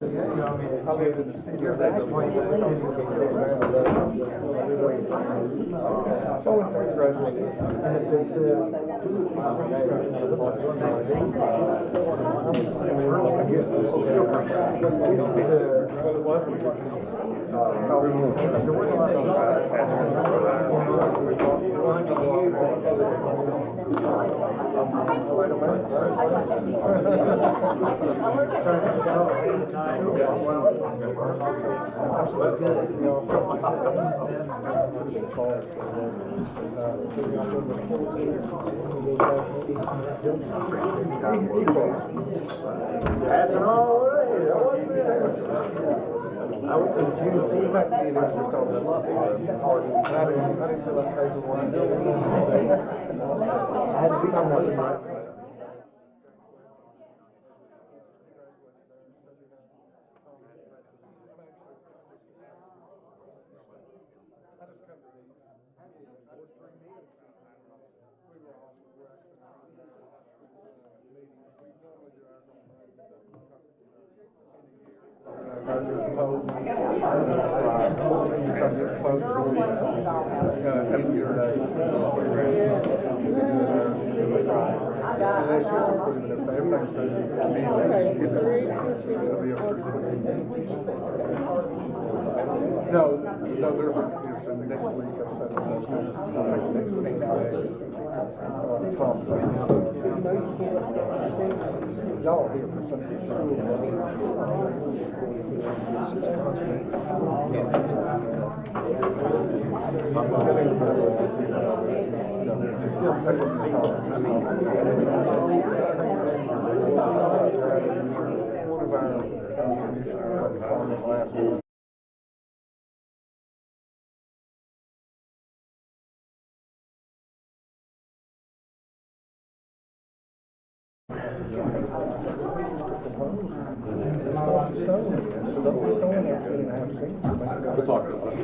You know, I mean, it's your next point, and if they said, passing all right. I went to the Juneteenth meetings. It's on the left. I didn't feel like crazy one. I had to be somewhere to find. No, there's next week. Y'all are here for Sunday school. We'll talk about it.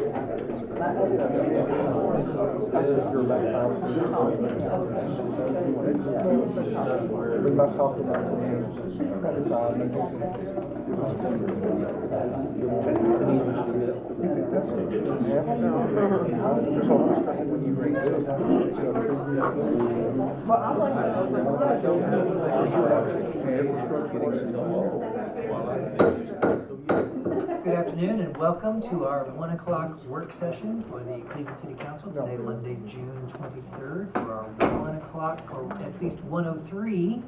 Good afternoon and welcome to our 1 o'clock work session for the Cleveland City Council today, Monday, June 23rd, for our 1 o'clock or at least 1:03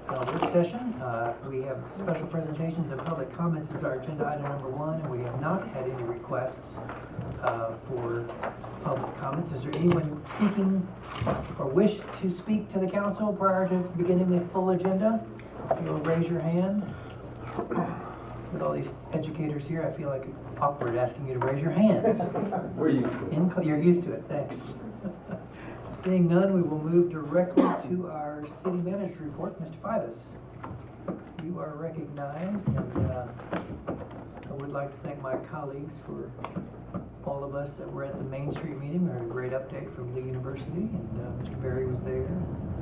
work session. We have special presentations and public comments as our agenda item number 1, and we have not had any requests for public comments. Is there anyone seeking or wish to speak to the council prior to beginning the full agenda? You'll raise your hand. With all these educators here, I feel like it's awkward asking you to raise your hands. You're used to it, thanks. Seeing none, we will move directly to our city manager report. Mr. Fivas, you are recognized, and I would like to thank my colleagues for all of us that were at the Main Street meeting. We heard a great update from Lee University, and Mr. Berry was there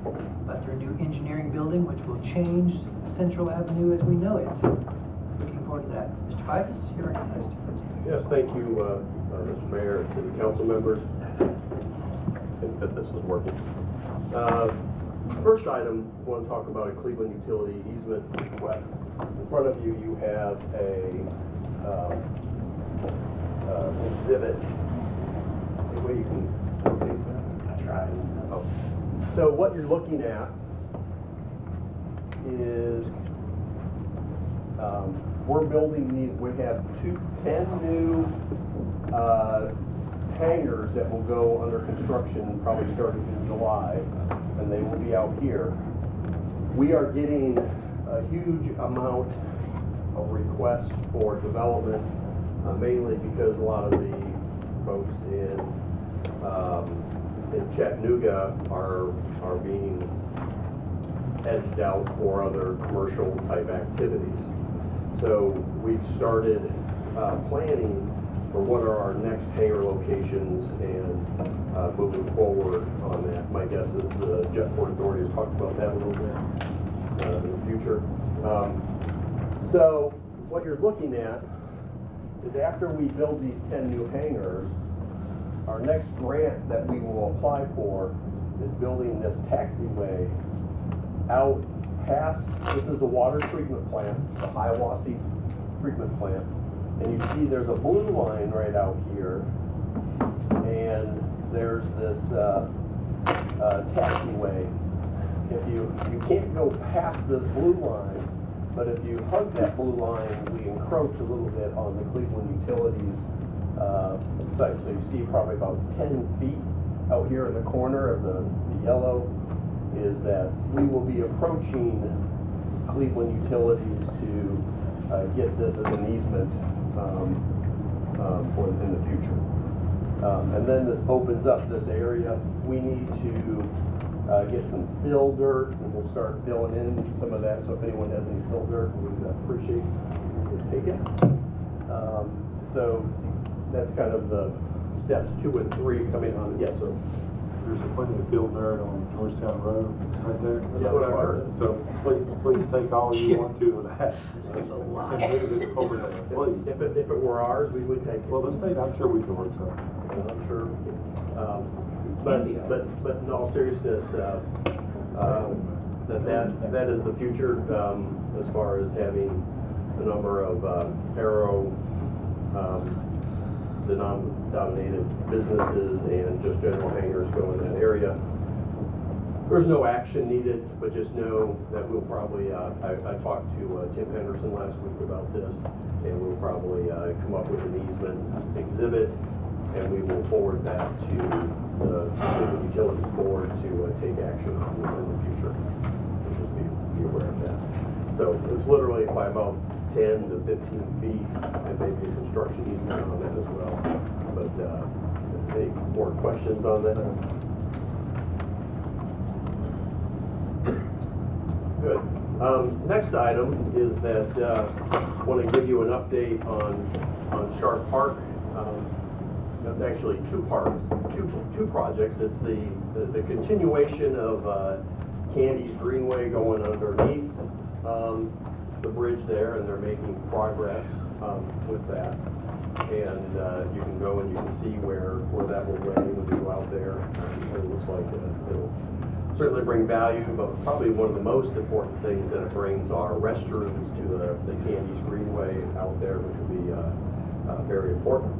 about their new engineering building, which will change Central Avenue as we know it. Looking forward to that. Mr. Fivas, you're recognized. Yes, thank you, Mr. Mayor and City Council members. I think that this is working. First item, I want to talk about a Cleveland utility easement request. In front of you, you have exhibit. Any way you can rotate that? I tried. Oh. So what you're looking at is we're building these. We have 10 new hangars that will go under construction probably starting in July, and they will be out here. We are getting a huge amount of requests for development, mainly because a lot of the folks in Chattanooga are being edged out for other commercial type activities. So we've started planning for what are our next hangar locations and moving forward on that. My guess is the Jetport Authority has talked about that a little bit in the future. So what you're looking at is after we build these 10 new hangars, our next grant that we will apply for is building this taxiway out past, this is the water treatment plant, the Hiawassee treatment plant. And you see there's a blue line right out here. And there's this taxiway. If you can't go past this blue line, but if you hug that blue line, we encroach a little bit on the Cleveland Utilities site. So you see probably about 10 feet out here in the corner of the yellow is that we will be approaching Cleveland Utilities to get this as an easement for in the future. And then this opens up this area. We need to get some fill dirt, and we'll start filling in some of that. So if anyone has any fill dirt, we'd appreciate you to take it. So that's kind of the steps 2 and 3 coming on. Yes, sir. There's plenty of field dirt on Georgetown Road right there. That's what I heard. So please take all you want to of that. There's a lot. And move it over there, please. If it were ours, we would take it. Well, the state, I'm sure we could work something. I'm sure. But in all seriousness, that is the future as far as having a number of aero denominated businesses and just general hangars go in that area. There's no action needed, but just know that we'll probably, I talked to Tim Henderson last week about this, and we'll probably come up with an easement exhibit, and we will forward that to the Cleveland Utilities Board to take action on in the future. So just be aware of that. So it's literally by about 10 to 15 feet, and maybe a construction easement on that as well. But any more questions on that? Good. Next item is that I want to give you an update on Sharp Park. It's actually two projects. It's the continuation of Candy's Greenway going underneath the bridge there, and they're making progress with that. And you can go and you can see where that will lay when you go out there. It looks like it'll certainly bring value, but probably one of the most important things that it brings are restrooms to the Candy's Greenway out there, which will be very important.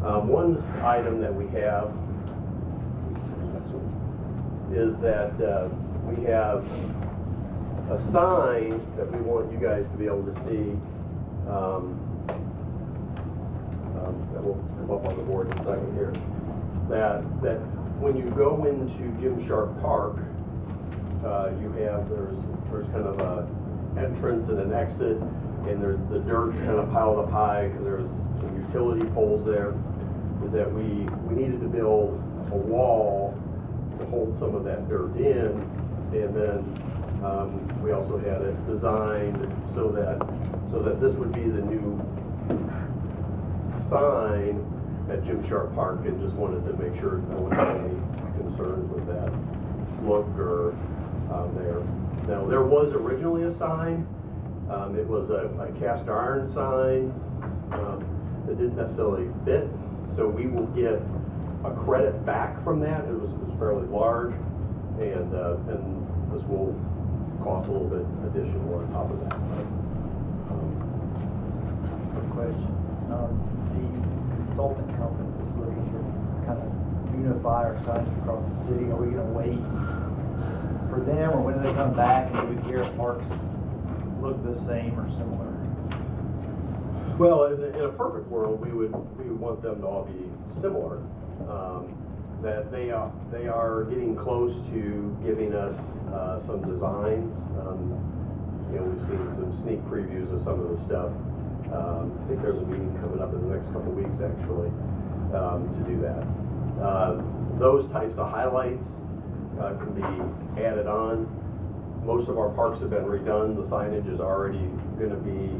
One item that we have is that we have a sign that we want you guys to be able to see that will come up on the board in a second here. That when you go into Jim Sharp Park, there's kind of a entrance and an exit, and the dirt's kind of piled up high because there's some utility poles there. Is that we needed to build a wall to hold some of that dirt in, and then we also had it designed so that this would be the new sign at Jim Sharp Park, and just wanted to make sure no one had any concerns with that look or there. Now, there was originally a sign. It was a cast iron sign that didn't necessarily fit, so we will get a credit back from that. It was fairly large, and this will cost a little bit additional on top of that. Quick question. The consultant company was looking to kind of unify our signs across the city. Are we going to wait for them, or when do they come back, and do Garrett Parks look the same or similar? Well, in a perfect world, we would want them to all be similar. That they are getting close to giving us some designs. We've seen some sneak previews of some of the stuff. I think there's a meeting coming up in the next couple of weeks, actually, to do that. Those types of highlights can be added on. Most of our parks have been redone. The signage is already going to be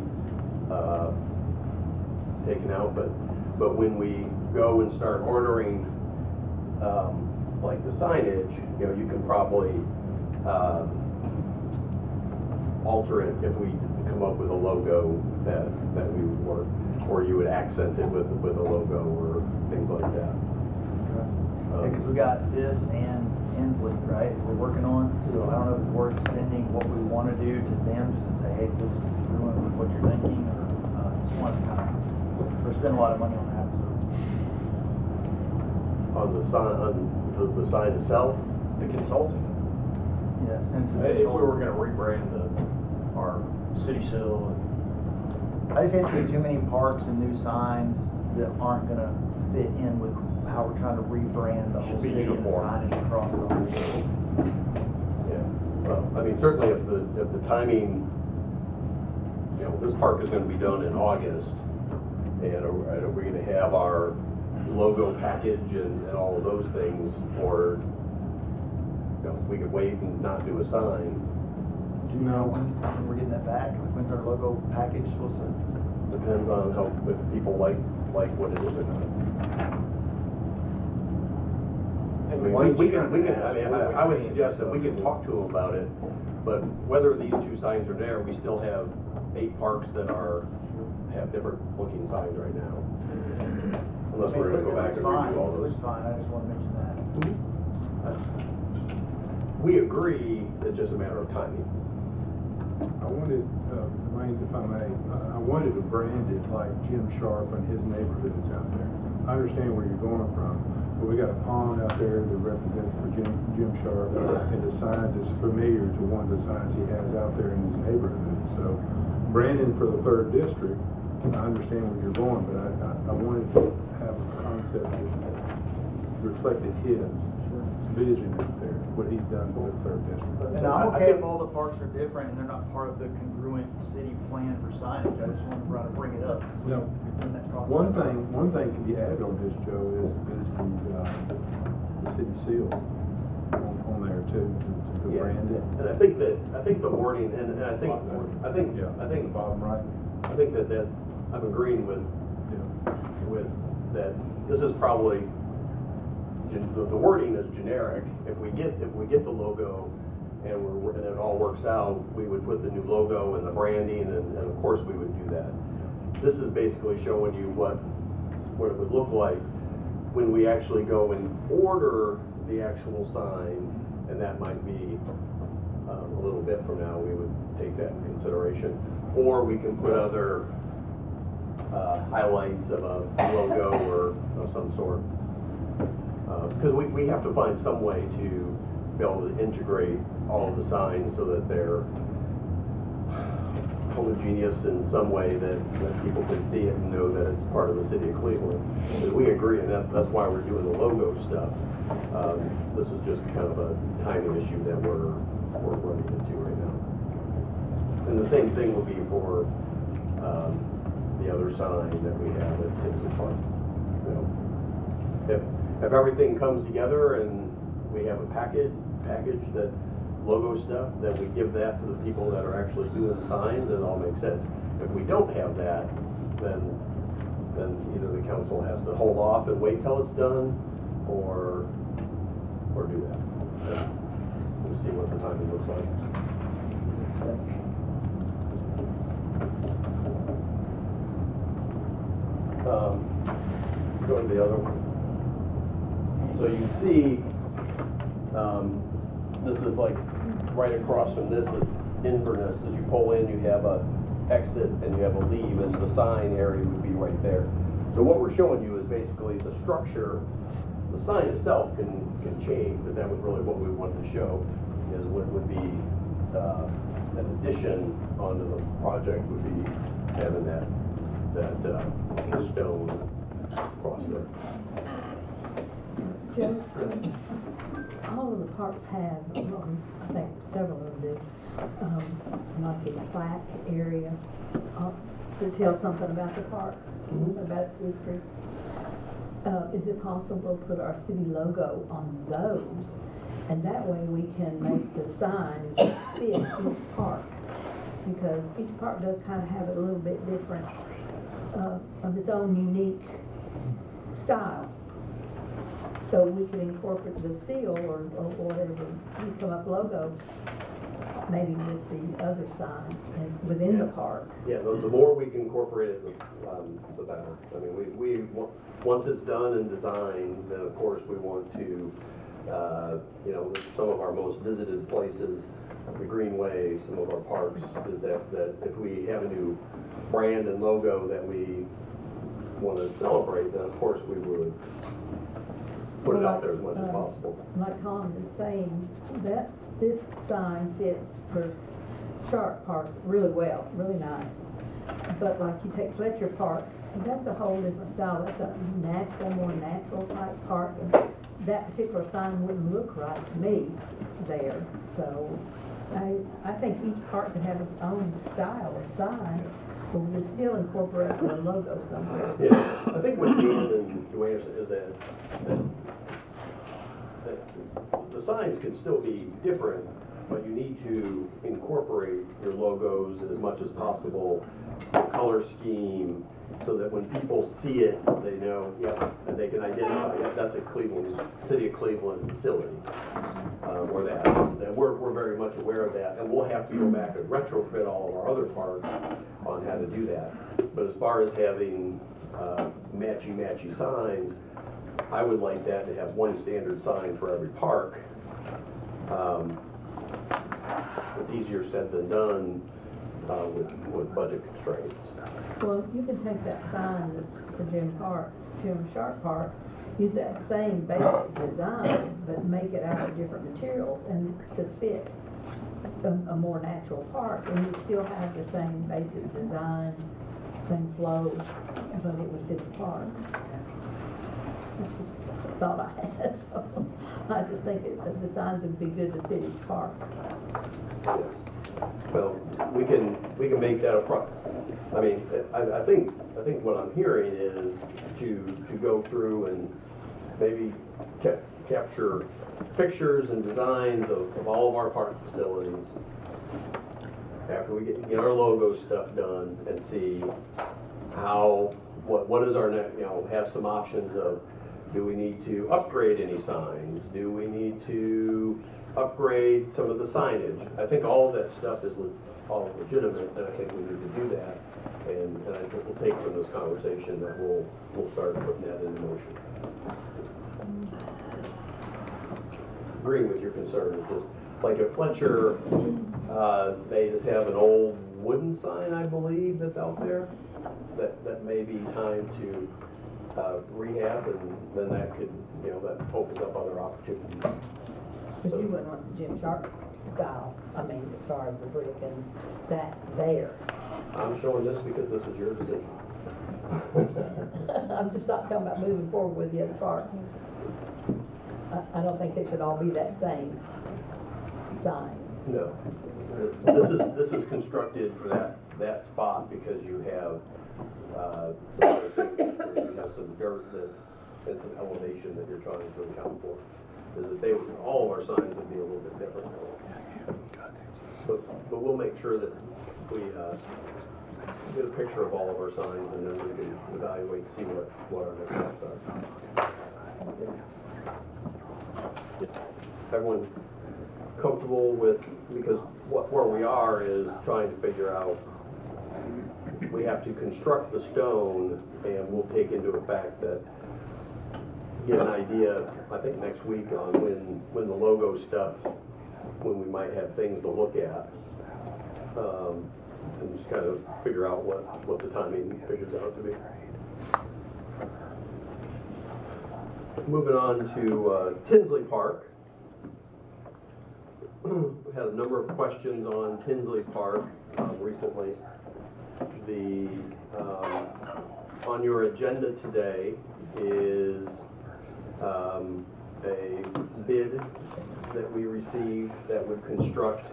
taken out, but when we go and start ordering like the signage, you can probably alter it if we come up with a logo that we would work, or you would accent it with a logo or things like that. Because we got this and Inslee, right, we're working on, so I don't know if it's worth sending what we want to do to them, just to say, hey, is this doing with what you're thinking, or just want to kind of, we're spending a lot of money on that, so. On the sign itself, The consulting. Yeah, send to If we were gonna rebrand our city seal, I just hate to get too many parks and new signs that aren't gonna fit in with how we're trying to rebrand the whole Should be city and the uniform. signage across the whole city. yeah. Well, I mean, certainly if the timing, you know, this park is gonna be done in August, and are we gonna have our logo package and all of those things, or, you know, we could wait and not do a sign. Do you know when we're getting that back? When's our logo package supposed to? Depends on how, if people like what it is or not. I mean, we can, I mean, I would suggest that we can talk to them about it, but whether these two signs are there, we still have 8 parks that have different looking signs right now. Unless we're gonna go back and redo all It those. looks fine, I just want to mention that. We agree, it's just a matter of timing. I wanted, Wayne, if I may, I wanted to brand it like Jim Sharp and his neighborhoods out there. I understand where you're going from, but we got a pond out there that represents for Jim Sharp, and the signs is familiar to one of the signs he has out there in his neighborhood. So branding for the 3rd district, I understand where you're going, but I wanted to have a concept that reflected his vision out there, what he's done for the 3rd district. And I'm I okay think- if all the parks are different and they're not part of the congruent city plan for signage, I just wanted to bring it up. So No. we're doing that process. One thing can be added on this, Joe, is the city seal on there too, to Yeah, brand it. and I think the wording, and I think Bottom right. I think that I'm agreeing with Yeah. that. This is probably the wording is generic. If we get the logo and it all works out, we would put the new logo and the branding, and of course we would do that. This is basically showing you what it would look like when we actually go and order the actual sign, and that might be a little bit from now. We would take that in consideration, or we can put other highlights of a logo or of some sort. Because we have to find some way to be able to integrate all of the signs so that they're homogeneous in some way that people can see it and know that it's part of the city of Cleveland. And we agree, and that's why we're doing the logo stuff. This is just kind of a timing issue that we're running into right now. And the same thing will be for the other sign that we have at Tinsley Park. You know, if everything comes together and we have a package that logo stuff, then we give that to the people that are actually doing the signs, and it all makes sense. If we don't have that, then either the council has to hold off and wait till it's done, or do that. We'll see what the timing looks like. Go to the other one. So you see, this is like right across from this is Inverness. As you pull in, you have a exit and you have a leave, and the sign area would be right there. So what we're showing you is basically the structure. The sign itself can change, but that was really what we wanted to show, is what would be an addition onto the project would be having that stone across there. Joe, all of the parks have, I think several of them do, like a plaque area to tell something about the park, something about its history. Is it possible to put our city logo on those? And that way we can make the signs fit each park. Because each park does kind of have a little bit different, of its own unique style. So we could incorporate the seal or whatever you come up logo maybe with the other sign and within the park. Yeah, the more we can incorporate it, the better. I mean, once it's done and designed, then of course we want to, you know, some of our most visited places, the Greenway, some of our parks, is that if we have a new brand and logo that we want to celebrate, then of course we would put it out there as much as possible. Like Tom is saying, that this sign fits for Sharp Park really well, really nice. But like you take Fletcher Park, that's a whole different style. That's a natural, more natural type park. And that particular sign wouldn't look right to me there. So I think each park could have its own style of sign, but we would still incorporate the logo somewhere. Yeah, I think what Ian and Dwayne is that the signs can still be different, but you need to incorporate your logos as much as possible, the color scheme, so that when people see it, they know, yeah, and they can identify, yeah, that's a City of Cleveland facility, or that. And we're very much aware of that, and we'll have to go back and retrofit all of our other parks on how to do that. But as far as having matchy signs, I would like that to have one standard sign for every park. It's easier said than done with budget constraints. Well, you can take that sign that's for Jim Sharp Park, use that same basic design, but make it out of different materials and to fit a more natural park, and you'd still have the same basic design, same flow, but it would fit the park. That's just a thought I had, so I just think that the signs would be good to fit each park. Yes. Well, we can make that a I mean, I think what I'm hearing is to go through and maybe capture pictures and designs of all of our park facilities after we get our logo stuff done, and see what is our next, you know, have some options of, do we need to upgrade any signs? Do we need to upgrade some of the signage? I think all of that stuff is all legitimate, and I think we need to do that. And I think we'll take from this conversation that we'll start putting that into motion. Agreeing with your concerns, just like at Fletcher, they just have an old wooden sign, I believe, that's out there that may be time to rehab, and then that could, you know, that opens up other opportunities. But you wouldn't want the Jim Sharp style, I mean, as far as the brick and that there. I'm showing this because this is your decision. I'm just not talking about moving forward with the other parts. I don't think they should all be that same sign. No. This is constructed for that spot because you have some other things, you have some dirt and some elevation that you're trying to account for. Is that all of our signs would be a little bit different. But we'll make sure that we get a picture of all of our signs, and then we can evaluate to see what our next steps are. Everyone comfortable with, because where we are is trying to figure out, we have to construct the stone, and we'll take into effect that, get an idea, I think next week, on when the logo stuff, when we might have things to look at, and just kind of figure out what the timing figures out to be. Moving on to Tinsley Park. We had a number of questions on Tinsley Park recently. On your agenda today is a bid that we received that would construct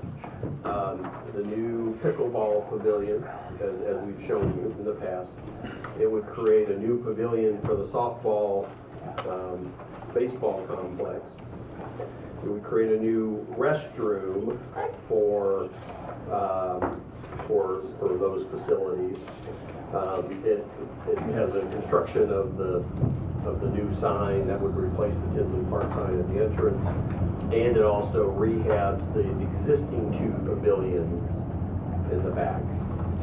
the new pickleball pavilion, as we've shown you in the past. It would create a new pavilion for the softball, baseball complex. It would create a new restroom for those facilities. It has a construction of the of the new sign that would replace the Tinsley Park sign at the entrance. And it also rehabs the existing two pavilions in the back.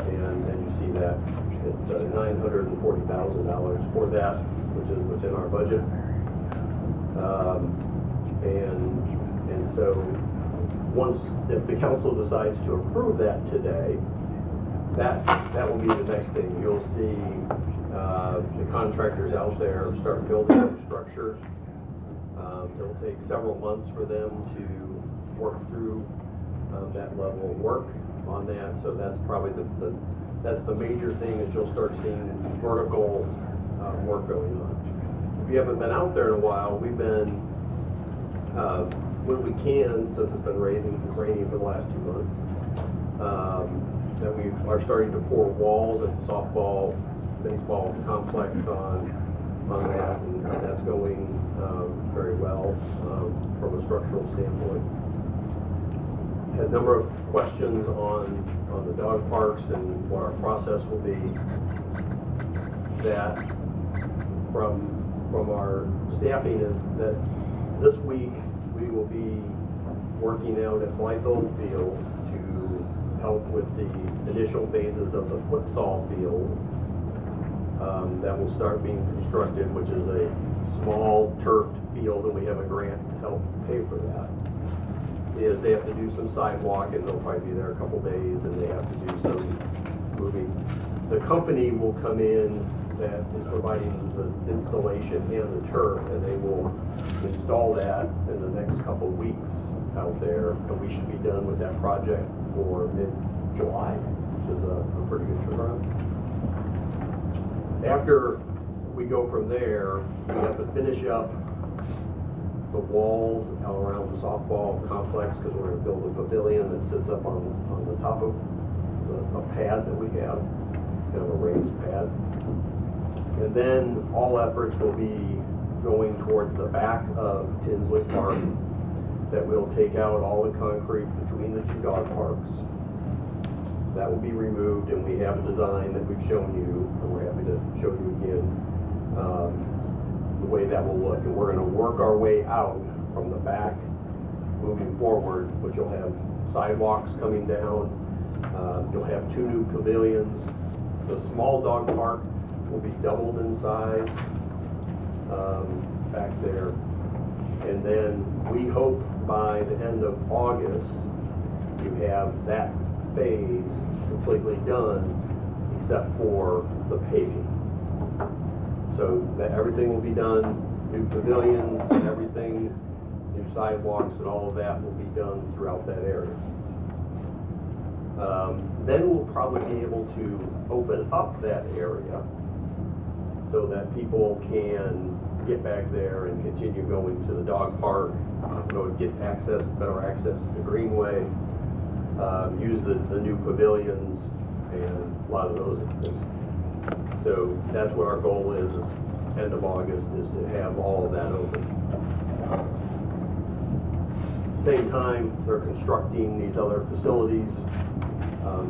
And you see that it's $940,000 for that, which is within our budget. And so once, if the council decides to approve that today, that will be the next thing. You'll see the contractors out there start building their structures. It'll take several months for them to work through that level of work on that. So that's probably that's the major thing that you'll start seeing vertical work going on. If you haven't been out there in a while, we've been when we can, since it's been raining for the last 2 months, that we are starting to pour walls at the softball, baseball complex on that, and that's going very well from a structural standpoint. Had a number of questions on the dog parks and what our process will be. That from our staffing is that this week we will be working out at Blythe-Old Field to help with the initial phases of the futsal field that will start being constructed, which is a small turfed field, and we have a grant to help pay for that. Is they have to do some sidewalk, and they'll probably be there a couple days, and they have to do some moving. The company will come in that is providing the installation and the turf, and they will install that in the next couple of weeks out there, and we should be done with that project for mid-July, which is a pretty good turnaround. After we go from there, we have to finish up the walls all around the softball complex, because we're going to build a pavilion that sits up on the top of a pad that we have, kind of a raised pad. And then all efforts will be going towards the back of Tinsley Park, that we'll take out all the concrete between the two dog parks. That will be removed, and we have a design that we've shown you, and we're happy to show you again the way that will look. And we're going to work our way out from the back, moving forward, which will have sidewalks coming down. You'll have two new pavilions. The small dog park will be doubled in size back there. And then we hope by the end of August, you have that phase completely done, except for the paving. So that everything will be done, new pavilions and everything, new sidewalks and all of that will be done throughout that area. Then we'll probably be able to open up that area so that people can get back there and continue going to the dog park, get access, better access to the greenway, use the new pavilions and a lot of those things. So that's what our goal is end of August, is to have all of that open. Same time, they're constructing these other facilities,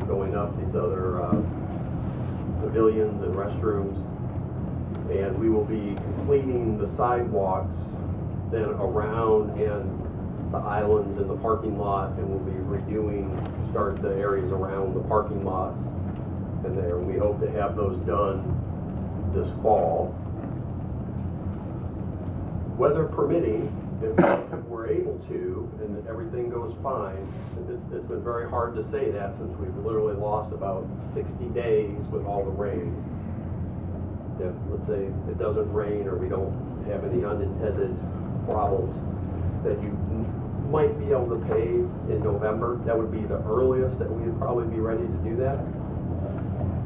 going up these other pavilions and restrooms. And we will be completing the sidewalks then around and the islands in the parking lot, and we'll be start the areas around the parking lots in there. And we hope to have those done this fall. Weather permitting, if we're able to, and everything goes fine. It's been very hard to say that, since we've literally lost about 60 days with all the rain. If, let's say, it doesn't rain or we don't have any unintended problems, that you might be able to pave in November. That would be the earliest that we would probably be ready to do that.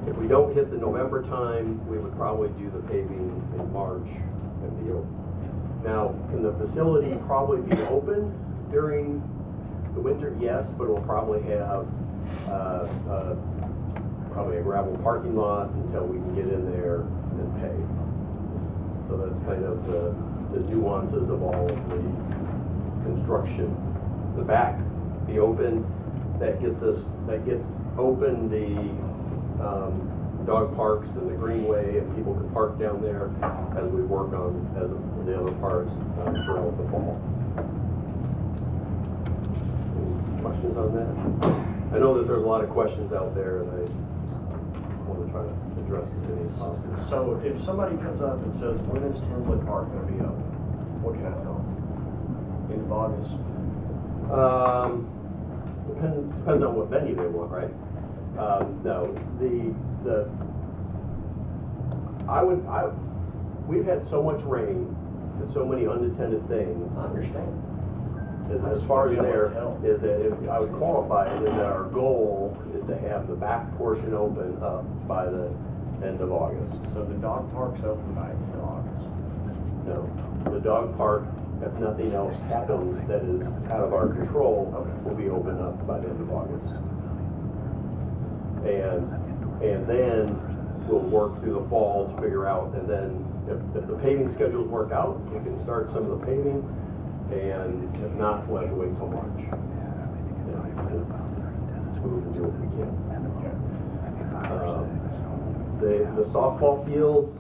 If we don't hit the November time, we would probably do the paving in March and be open. Now, can the facility probably be open during the winter? Yes, but it will probably have probably a gravel parking lot until we can get in there and pave. So that's kind of the nuances of all of the construction. The back be open. That gets open the dog parks and the greenway, and people can park down there as we work on the other parts throughout the fall. Any questions on that? I know that there's a lot of questions out there, and I want to try to address as many as possible. So if somebody comes up and says, when is Tinsley Park gonna be open? What can I tell them? End of August? Depends on what venue they want, right? No, we've had so much rain and so many unattended things. I understand. As far as there, is that if I would qualify it, is that our goal is to have the back portion open up by the end of August. So the dog park's open by end of August. No, the dog park, if nothing else happens that is out of our control, will be opened up by the end of August. And then we'll work through the fall to figure out, and then if the paving schedules work out, we can start some of the paving, and if not, we'll have to wait till March. So we can do what we can. The softball fields,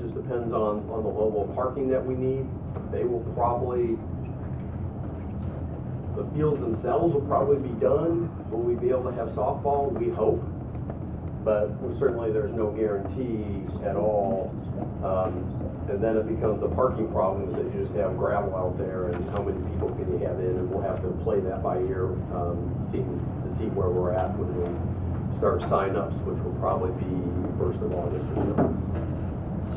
just depends on the level of parking that we need. They will probably, the fields themselves will probably be done. Will we be able to have softball? We hope. But certainly there's no guarantee at all. And then it becomes a parking problem, is that you just have gravel out there, and how many people can you have in, and we'll have to play that by ear, to see where we're at when we start sign-ups, which will probably be 1st of August or so.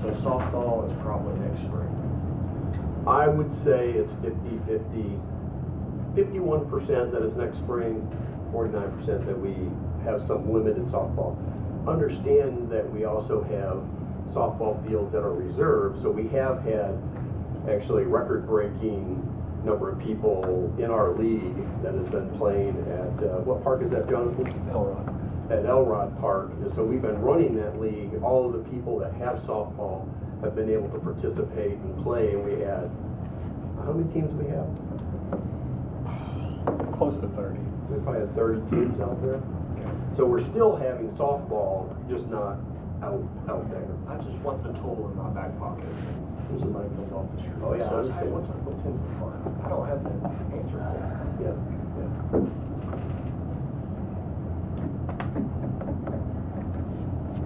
So softball is probably next spring. I would say it's 50-50, 51% that it's next spring, 49% that we have some limited softball. Understand that we also have softball fields that are reserved, so we have had actually record-breaking number of people in our league that has been playing at, what park is that, Jonathan? Elrod. At Elrod Park. And so we've been running that league. All of the people that have softball have been able to participate and play, and we had, how many teams do we have? Close to 30. We probably had 30 teams out there. So we're still having softball, just not out there. I just want the tool in my back pocket. When somebody comes off the street. Oh, yeah, I Says, hey, understand. what's up with Tinsley Park? I don't have the answer for that. Yeah.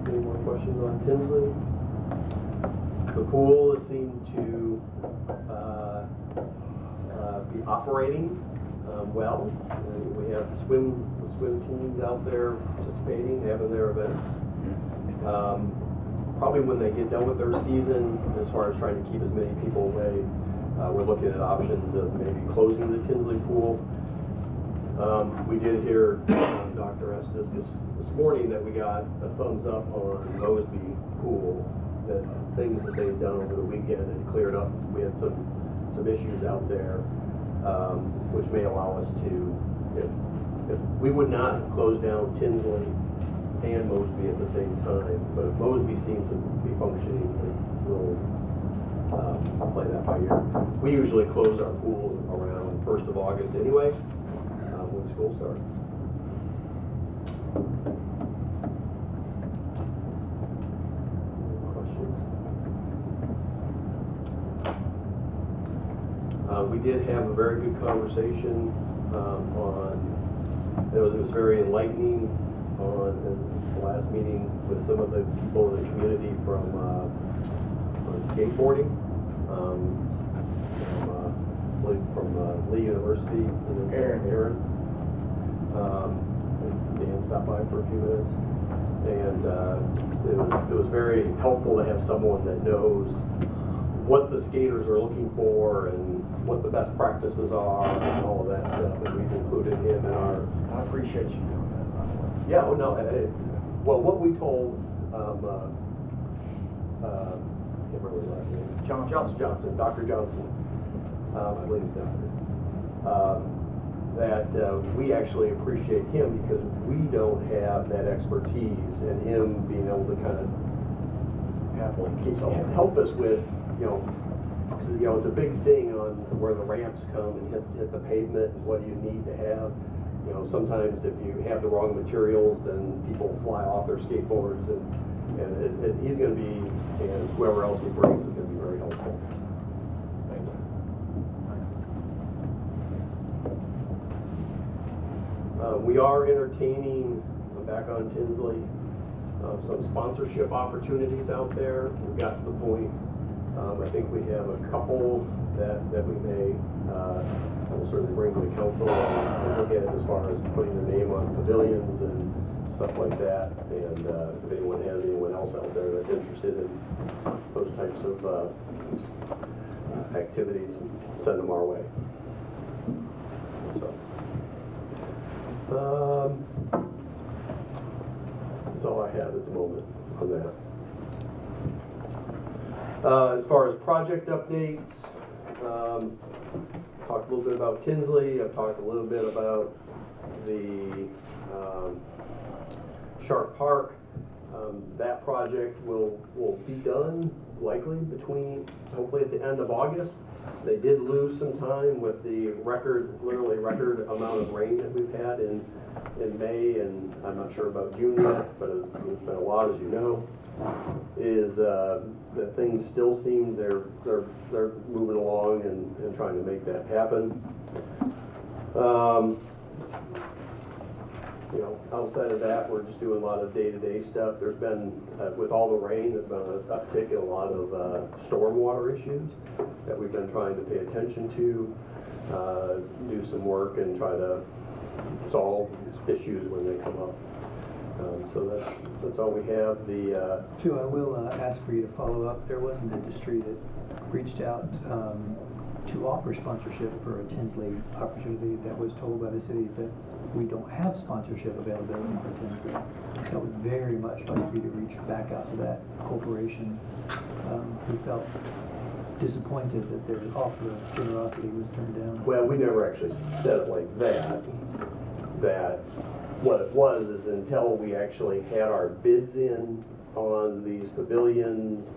Any more questions on Tinsley? The pool is seen to be operating well. We have swim teams out there participating, having their events. Probably when they get done with their season, as far as trying to keep as many people away, we're looking at options of maybe closing the Tinsley pool. We did hear Dr. Estes this morning that we got a thumbs up on Mosby Pool, that things that they've done over the weekend had cleared up. We had some issues out there, which may allow us to, if we would not close down Tinsley and Mosby at the same time, but if Mosby seems to be functioning, we'll play that by ear. We usually close our pool around 1st of August anyway, when school starts. Questions? We did have a very good conversation it was very enlightening on the last meeting with some of the people in the community from skateboarding, from Lee University, Aaron. Dan stopped by for a few minutes, and it was very helpful to have someone that knows what the skaters are looking for and what the best practices are and all of that stuff, and we've included him in our. I appreciate you doing that, by the way. Yeah, well, no, well, what we told, can't remember his last name. Johnson, Dr. Johnson, I believe he's doctor. That we actually appreciate him because we don't have that expertise, and him being able to kind of help us with, because it's a big thing on where the ramps come and hit the pavement and what do you need to have. You know, sometimes if you have the wrong materials, then people fly off their skateboards, and he's going to be, and whoever else he brings is going to be very helpful. Thank you. We are entertaining, back on Tinsley, some sponsorship opportunities out there. We've got to the point, I think we have a couple that we may, we'll certainly bring to the council and look at as far as putting their name on pavilions and stuff like that. And if anyone has anyone else out there that's interested in those types of activities, send them our way. So. That's all I have at the moment on that. As far as project updates, talked a little bit about Tinsley. I've talked a little bit about the Sharp Park. That project will be done likely hopefully at the end of August. They did lose some time with the literally record amount of rain that we've had in May, and I'm not sure about June yet, but it's been a lot, as you know. Is that things still seem they're moving along and trying to make that happen. You know, outside of that, we're just doing a lot of day-to-day stuff. There's been, with all the rain, there's been an uptick in a lot of stormwater issues that we've been trying to pay attention to, do some work and try to solve issues when they come up. So that's all we have. Joe, I will ask for you to follow up. There was an industry that reached out to offer sponsorship for a Tinsley opportunity that was told by the city that we don't have sponsorship availability for Tinsley. So I would very much like for you to reach back out to that corporation who felt disappointed that their offer of generosity was turned down. Well, we never actually said it like that. That what it was is until we actually had our bids in on these pavilions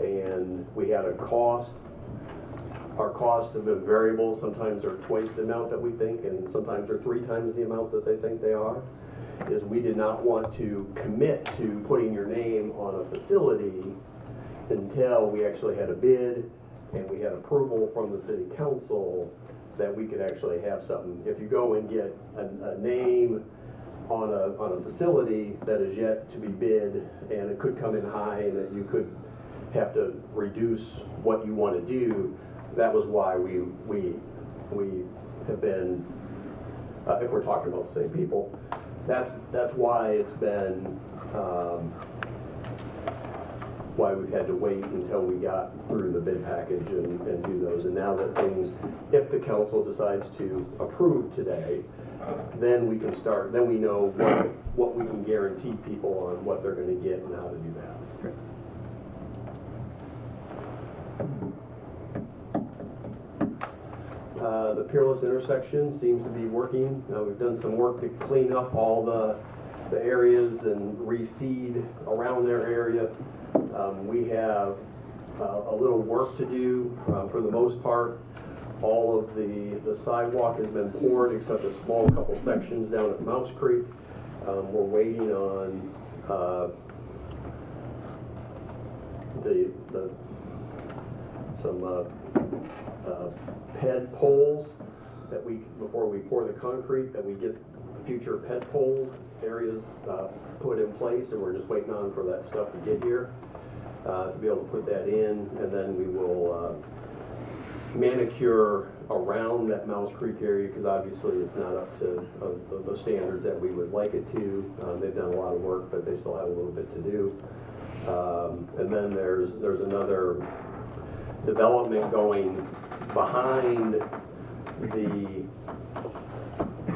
and we had a cost. Our costs have been variable. Sometimes they're twice the amount that we think, and sometimes they're 3 times the amount that they think they are. Is we did not want to commit to putting your name on a facility until we actually had a bid and we had approval from the city council that we could actually have something. If you go and get a name on a facility that is yet to be bid and it could come in high and that you could have to reduce what you want to do, that was why we have been, if we're talking about the same people, that's why it's been, why we've had to wait until we got through the bid package and do those. And now that things, if the council decides to approve today, then we can start, then we know what we can guarantee people on what they're going to get and how to do that. Great. The Peerless intersection seems to be working. We've done some work to clean up all the areas and reseed around their area. We have a little work to do. For the most part, all of the sidewalk has been poured except a small couple sections down at Mouse Creek. We're waiting on some PED poles that before we pour the concrete, that we get future PED poles areas put in place, and we're just waiting on for that stuff to get here to be able to put that in, and then we will manicure around that Mouse Creek area, because obviously it's not up to the standards that we would like it to. They've done a lot of work, but they still have a little bit to do. And then there's another development going behind the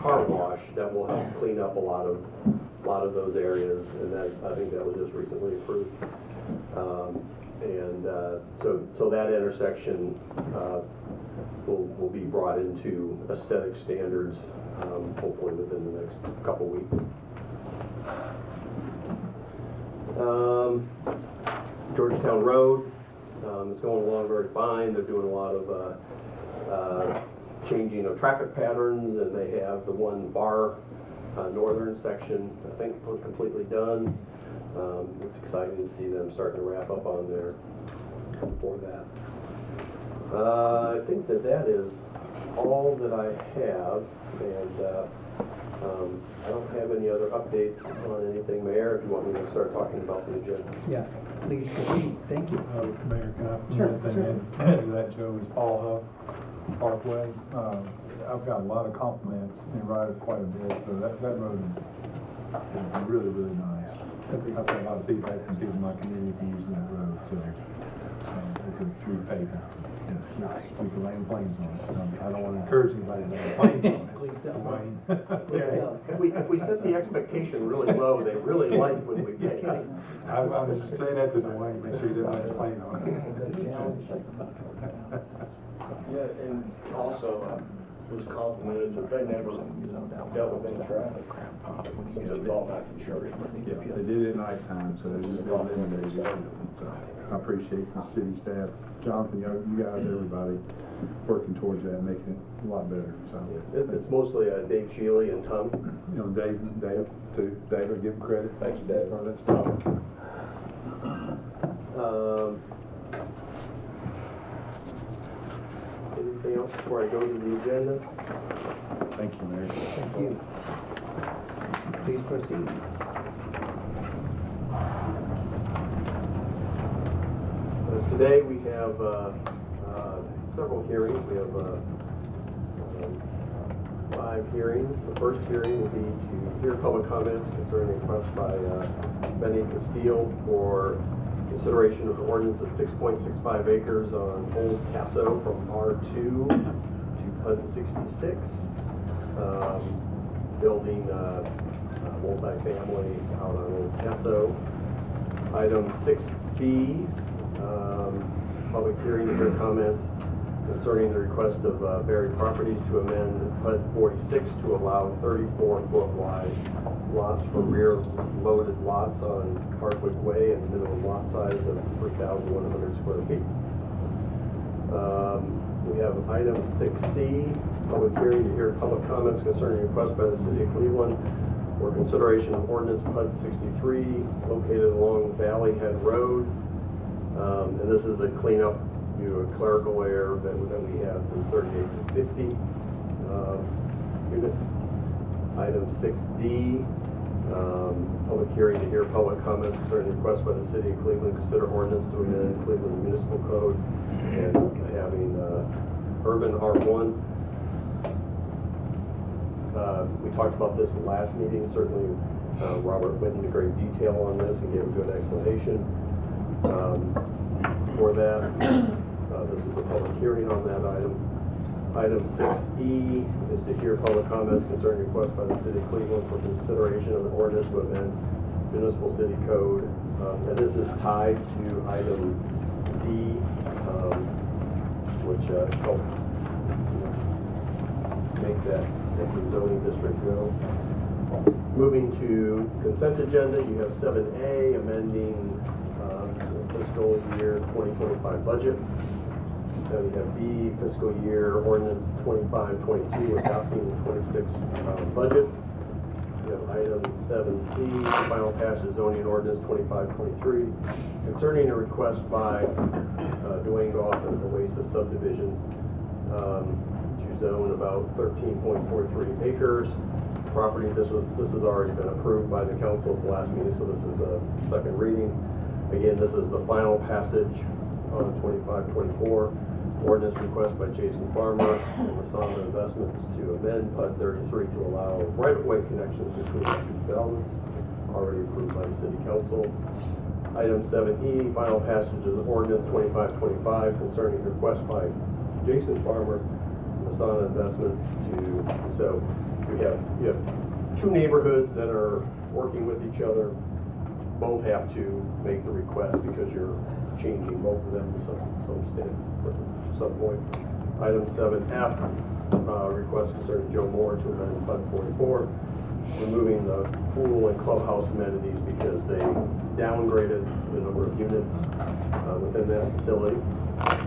car wash that will help clean up a lot of those areas, and that I think that was just recently approved. So that intersection will be brought into aesthetic standards hopefully within the next couple weeks. Georgetown Road is going along very fine. They're doing a lot of changing of traffic patterns, and they have the one bar northern section, I think, completely done. It's exciting to see them starting to wrap up on there for that. I think that is all that I have, and I don't have any other updates on anything, Mayor, if you want me to start talking about the agenda. Yeah, please proceed. Thank you. Mayor, can I put Sure, one thing sure. in to that, Joe, is Paul Huff Parkway. I've got a lot of compliments and ride it quite a bit, so that road is really, really nice. I've got a lot of feedback from people in my community for using that road, so it's a true pavement. Yes, we can land planes on it. I don't want to encourage anybody to land planes on it. Please don't. Dwayne. Okay. If we set the expectation really low, they really like when we pay. I was just saying that to Dwayne, make sure he doesn't land a plane on it. Yeah, and also, was complimented that they never dealt with any traffic. Since it was all back in church. Yeah, they did it at nighttime, so they just got eliminated. So I appreciate the city staff, Jonathan, you guys, everybody working towards that, making it a lot better, so. It's mostly Dave Shealy and Tom. You know, Dave too, Dave, I give him credit. Thanks, Dave. For that stuff. Anything else before I go to the agenda? Thank you, Mayor. Thank you. Please proceed. Today we have several hearings. We have 5 hearings. The first hearing will be to hear public comments concerning a request by Benny Castile for consideration of the ordinance of 6.65 acres on Old Tasso from R2 to PUD 66, building multifamily out on Old Tasso. Item 6B, public hearing to hear comments concerning the request of Berry Properties to amend PUD 46 to allow 34-foot wide lots for rear-loaded lots on Hardwick Way and minimum lot size of 3,100 square feet. We have item 6C, public hearing to hear public comments concerning a request by the City of Cleveland for consideration of ordinance PUD 63 located along Valley Head Road. And this is a cleanup due to a clerical error that we have from 38 to 50 units. Item 6D, public hearing to hear public comments concerning a request by the City of Cleveland to consider ordinance to amend Cleveland Municipal Code and having urban R1. We talked about this in the last meeting. Certainly, Robert went into great detail on this and gave a good explanation for that. This is the public hearing on that item. Item 6E is to hear public comments concerning request by the City of Cleveland for consideration of the ordinance to amend Municipal City Code. And this is tied to item D, which helped make the zoning district go. Moving to consent agenda, you have 7A, amending fiscal year 2025 budget. Then we have B, fiscal year ordinance 25-22, adopting the 26 budget. We have item 7C, final passage zoning ordinance 25-23, concerning a request by Dwayne Goff and Oasis subdivisions to zone about 13.43 acres. Property, this has already been approved by the council at the last meeting, so this is a second reading. Again, this is the final passage on 25-24. Ordinance request by Jason Farmer and Masana Investments to amend PUD 33 to allow right-of-way connections between the two developments, already approved by the City Council. Item 7E, final passage of the ordinance 25-25 concerning request by Jason Farmer and Masana Investments so you have 2 neighborhoods that are working with each other. Both have to make the request because you're changing both of them to some point. Item 7F, request concerning Joe Moore to amend PUD 44, removing the pool and clubhouse amenities because they downgraded the number of units within that facility.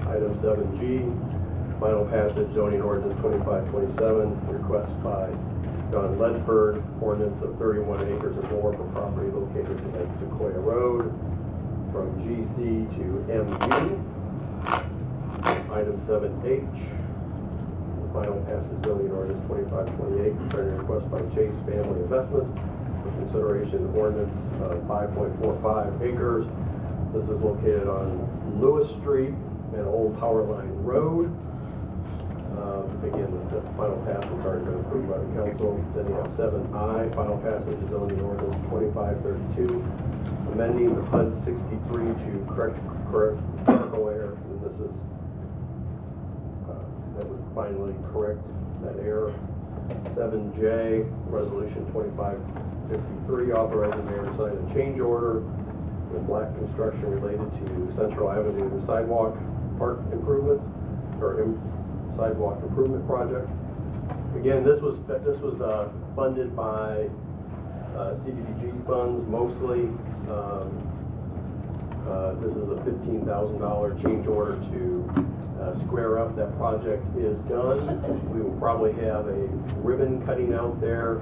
Item 7G, Final passage, zoning ordinance 2527, request by John Ledford, ordinance of 31 acres or more for property located at Sequoia Road from GC to MU. Item 7H, final passage, zoning ordinance 2528, concerning request by Chase Family Investments for consideration ordinance of 5.45 acres. This is located on Lewis Street and Old Power Line Road. Again, this final passage has already been approved by the council. Then you have 7I, final passage is zoning ordinance 2532, amending the PUD 63 to correct clerical error. And this is, that would finally correct that error. 7J, resolution 2553, authorizing mayor to sign a change order with Black Construction related to Central Avenue sidewalk park improvements, or sidewalk improvement project. Again, this was funded by CDBG funds mostly. This is a $15,000 change order to square up. That project is done. We will probably have a ribbon cutting out there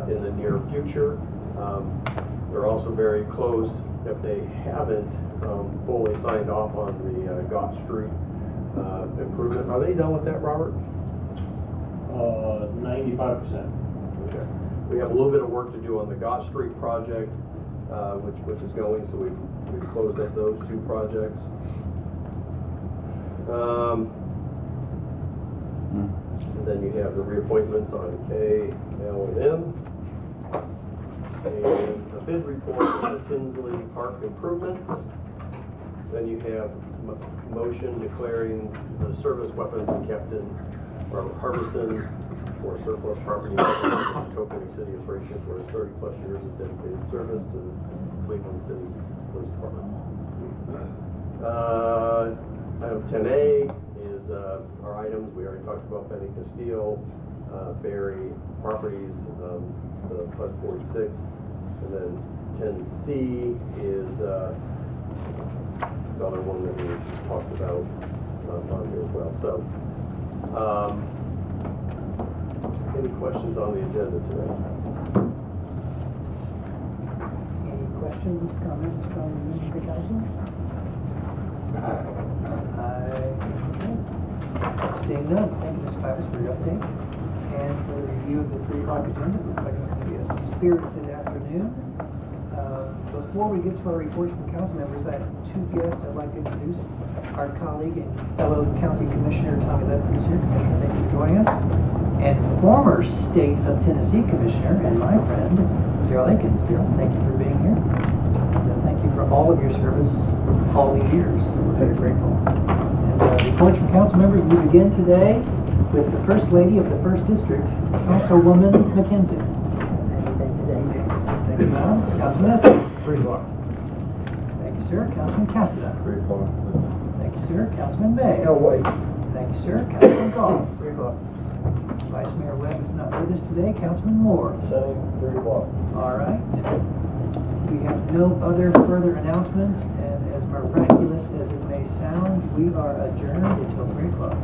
in the near future. They're also very close, if they haven't fully signed off on the Gott Street improvement. Are they done with that, Robert? 95%. Okay. We have a little bit of work to do on the Gott Street project, which is going, so we've closed up those two projects. And then you have the reappointments on K, L, and M. And a bid report for the Tinsley Park improvements. Then you have motion declaring the service weapons and Captain Robert Harbison for surplus property in Topeka City of Bratian for his 30-plus years of dedicated service to the Cleveland City Police Department. Item 10A is our items. We already talked about Benny Castile, Barry Properties, the PUD 46, and then 10C is another one that we talked about on here as well. So, any questions on the agenda today? Any questions, comments from the council? Seeing none, thank you, Mr. Pybus, for your update. And for the review of the 3 o'clock agenda, looks like it's going to be a spirited afternoon. Before we get to our reports from council members, I have 2 guests I'd like to introduce. Our colleague and fellow County Commissioner Tommy Ledford is here. Commissioner, thank you for joining us. And former State of Tennessee Commissioner and my friend, Daryl Akins. Daryl, thank you for being here. And thank you for all of your service all these years. We're very grateful. And reports from council members, we begin today with the First Lady of the 1st District, Councilwoman McKenzie. Thank you, Ma'am. Councilman Estes. 3 o'clock. Thank you, sir. Councilman Castida. 3 o'clock. Thank you, sir. Councilman Bay. No, wait. Thank you, sir. Councilman Goff. 3 o'clock. Vice Mayor Webb is not with us today. Councilman Moore. Same, 3 o'clock. All right. We have no other further announcements, and as miraculous as it may sound, we are adjourned until 3 o'clock.